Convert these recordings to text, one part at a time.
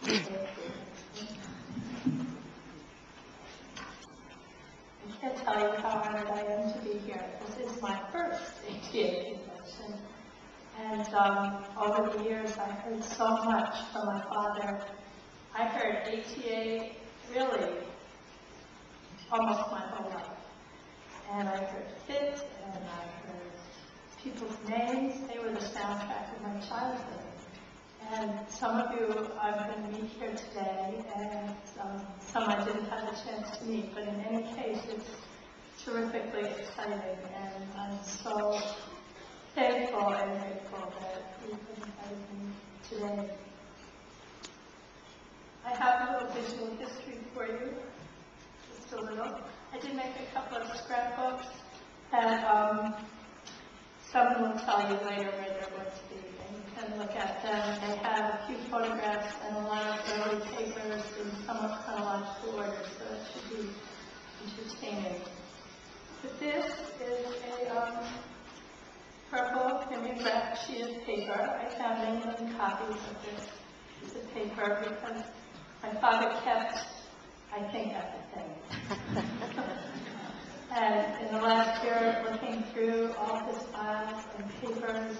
I can't tell you how honored I am to be here. This is my first ATA convention. And over the years, I heard so much from my father. I heard ATA really almost my whole life. And I heard FIT, and I heard people's names. They were the soundtrack of my childhood. And some of you I'm going to meet here today, and some I didn't have a chance to meet. But in any case, it's terrifically exciting, and I'm so thankful and grateful that you've invited me today. I have a little visual history for you, just a little. I did make a couple of scrapbooks that someone will tell you later where they're going to be, and you can look at them. They have a few photographs and a lot of early papers in somewhat chronological order, so it should be entertaining. But this is a purple mimeograph sheet of paper. I found many copies of this piece of paper because my father kept, I think, everything. And in the last year, looking through all his files and papers,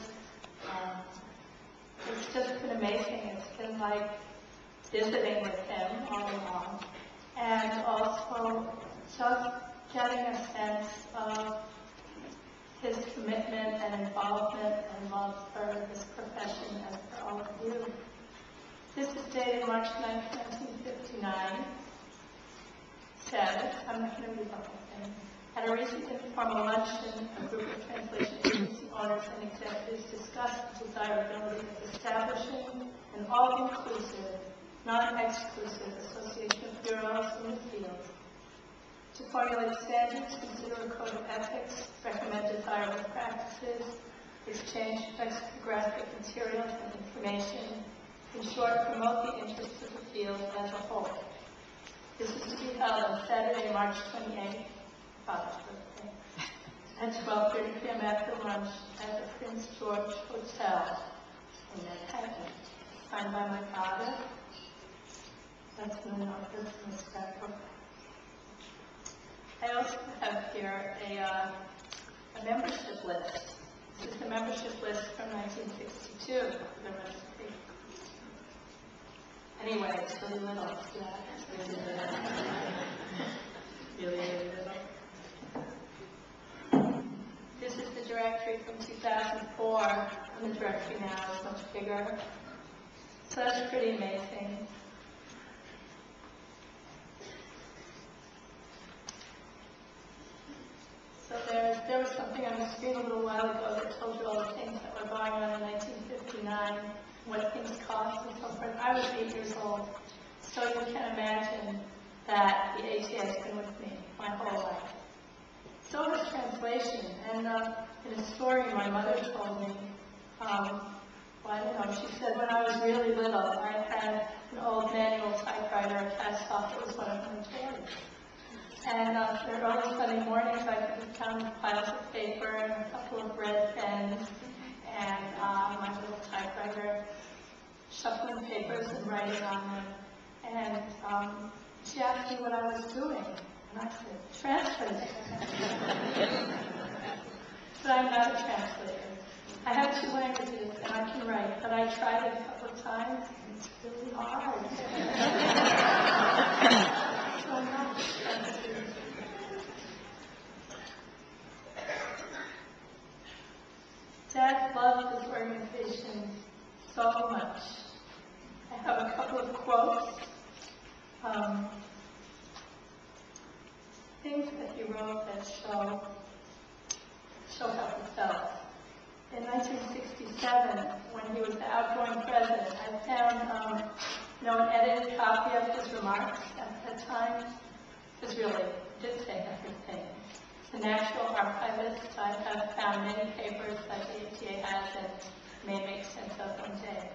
it's just been amazing. It's been like visiting with him all along. And also just getting a sense of his commitment and involvement and love for this profession and for all of you. This is dated March 9, 1959. Says, I'm not going to read the whole thing. At a recent informal luncheon, a group of translation agency owners and executives discussed the desirability of establishing an all-inclusive, non-exclusive association of bureaus in the field to formulate standards, consider a code of ethics, recommend desirable practices, exchange lexicographic materials and information, in short, promote the interests of the field as a whole. This is to be held on Saturday, March 28th, Father's birthday, at 12:30 p.m. after lunch at the Prince George Hotel in Manhattan. Signed by my father. That's the note that's in the scrapbook. I also have here a membership list. This is the membership list from 1962 for the recipe. Anyway, it's really little. Yeah, really, really little. This is the directory from 2004, and the directory now is much bigger. So that's pretty amazing. So there was something on the screen a little while ago that told you all the things that were going on in 1959, what things cost and so forth. I was 8 years old, so you can imagine that the ATA has been with me my whole life. So has translation, and in a story my mother told me, she said when I was really little, I had an old manual typewriter cast off. It was one of my toys. And the early Sunday mornings, I could have found piles of paper and a couple of red pens and my little typewriter, shuffling papers and writing on them. And she asked me what I was doing. And I said, translating. But I'm not a translator. I have 2 languages and I can write, but I tried it a couple of times and it's really hard. So I'm not a translator. Dad loved this organization so much. I have a couple of quotes. Things that he wrote that show how he felt. In 1967, when he was the outgoing president, I found an edited copy of his remarks at that time. Because really, it did say everything. The National Archivist, I have found many papers that the ATA has and may make sense of one day.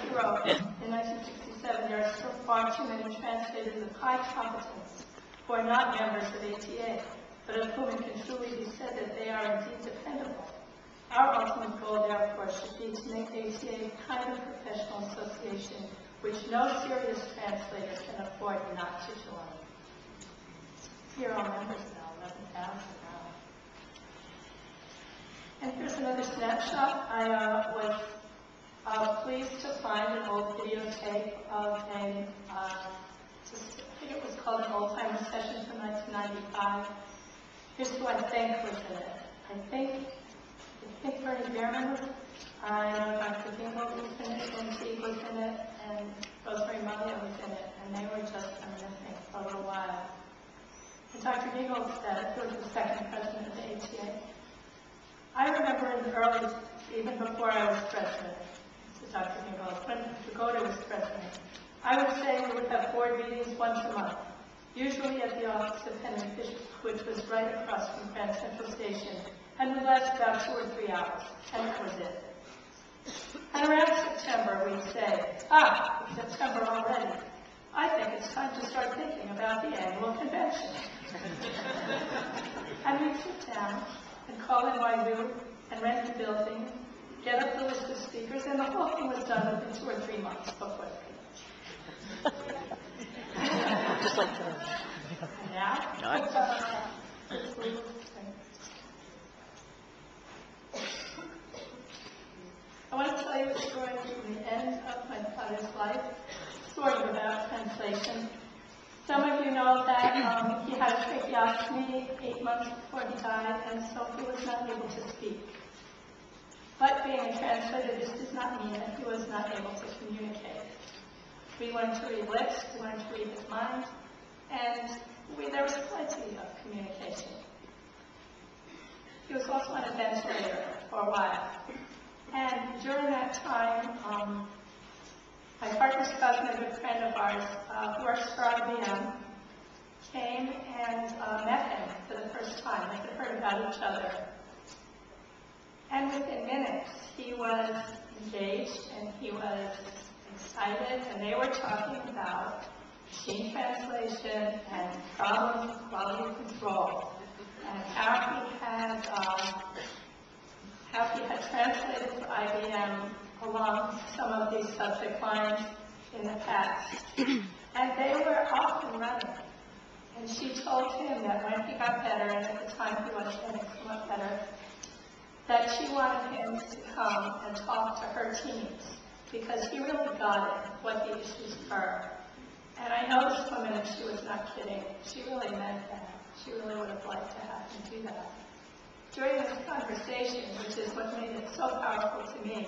He wrote, in 1967, there are still far too many translators of high competence who are not members of ATA, but of whom it can truly be said that they are indeed dependable. Our ultimate goal, therefore, should be to make ATA a kind of professional association no serious translator can afford not to join. Here are members now, 11,000 now. And here's another snapshot. I was pleased to find an old videotape of I think it was called an old-timer session from 1995. Here's who I think was in it. I think Bernie Bierman was, I know Dr. Dingle was in it, and Steve was in it, and Rosemary Malia was in it, and they were just reminiscing for a little while. And Dr. Dingle said, who was the second president of the ATA, I remember in the early, even before I was president, this is Dr. Dingle, when Pagoda was president, I would say we would have board meetings once a month, usually at the office of Henry Fisher, which was right across from Grand Central Station, and would last about 2 or 3 hours, and that was it. And around September, we'd say, it's September already. I think it's time to start thinking about the annual convention. And we'd sit down and call NYU and rent the building, get up the list of speakers, and the whole thing was done within 2 or 3 months before the convention. Just like that. Now, I want to tell you a story from the end of my father's life, sort of about translation. Some of you know that he had a tracheostomy 8 months before he died, and so he was not able to speak. But being a translator, this does not mean that he was not able to communicate. We learned to read lips, we learned to read his mind, and there was plenty of communication. He was also on a ventilator for a while. And during that time, my partner's cousin, a good friend of ours, who works for IBM, came and met him for the first time. They had heard about each other. And within minutes, he was engaged and he was excited, and they were talking about machine translation and problems with quality control, and how he had translated for IBM along some of these subject lines in the past. And they were off and running. And she told him that when he got better, and at the time he was getting somewhat better, that she wanted him to come and talk to her teams, because he really got it, what the issues were. And I know this woman, and she was not kidding. She really meant that. She really would have liked to have him do that. During this conversation, which is what made it so powerful to me,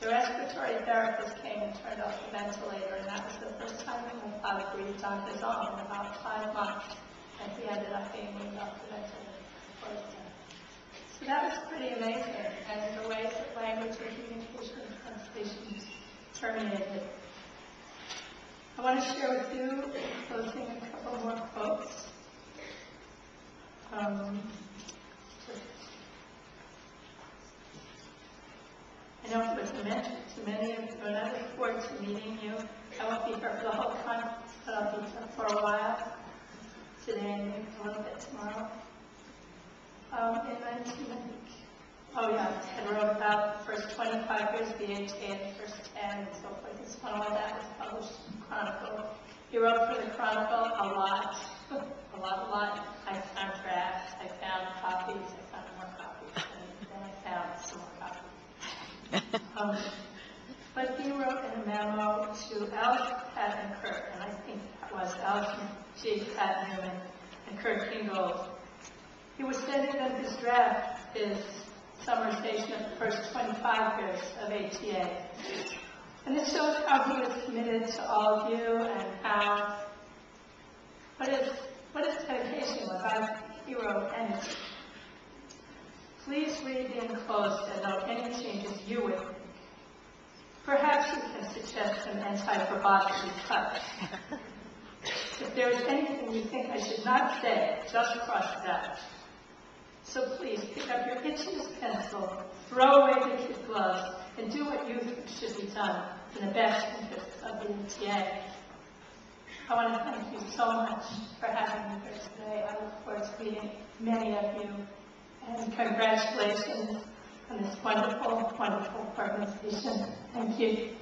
the respiratory therapist came and turned off the ventilator, and that was the first time that my father breathed on his own in about 5 months, and he ended up being moved off the ventilator. So that was pretty amazing, and the ways that language and communication and translation terminated. I want to share with you, in closing, a couple more quotes. I know it was mentioned to many of you, and I look forward to meeting you. I won't be here for the whole conference, but I'll be here for a while, today and maybe a little bit tomorrow. In 1990, I wrote about the first 25 years of the ATA and the first 10 and so forth. It's when all that was published in Chronicle. He wrote for the Chronicle a lot. A lot. I found drafts, I found copies, I found more copies, and then I found some more copies. But he wrote in a memo to Alice Patton Kirk, and I think that was Alice G. Patton Newman and Kurt Kingold. He was sending them his draft, his summarization of the first 25 years of ATA. And it shows how he was committed to all of you and what his dedication was. He wrote, and please read the enclosed and note any changes you would make. Perhaps you can suggest some anti-verbosity cuts. If there is anything you think I should not say, just cross it out. So please pick up your itchiest pencil, throw away the kid gloves, and do what you think should be done in the best interests of the ATA. I want to thank you so much for having me here today. I look forward to meeting many of you, and congratulations on this wonderful, wonderful organization. Thank you.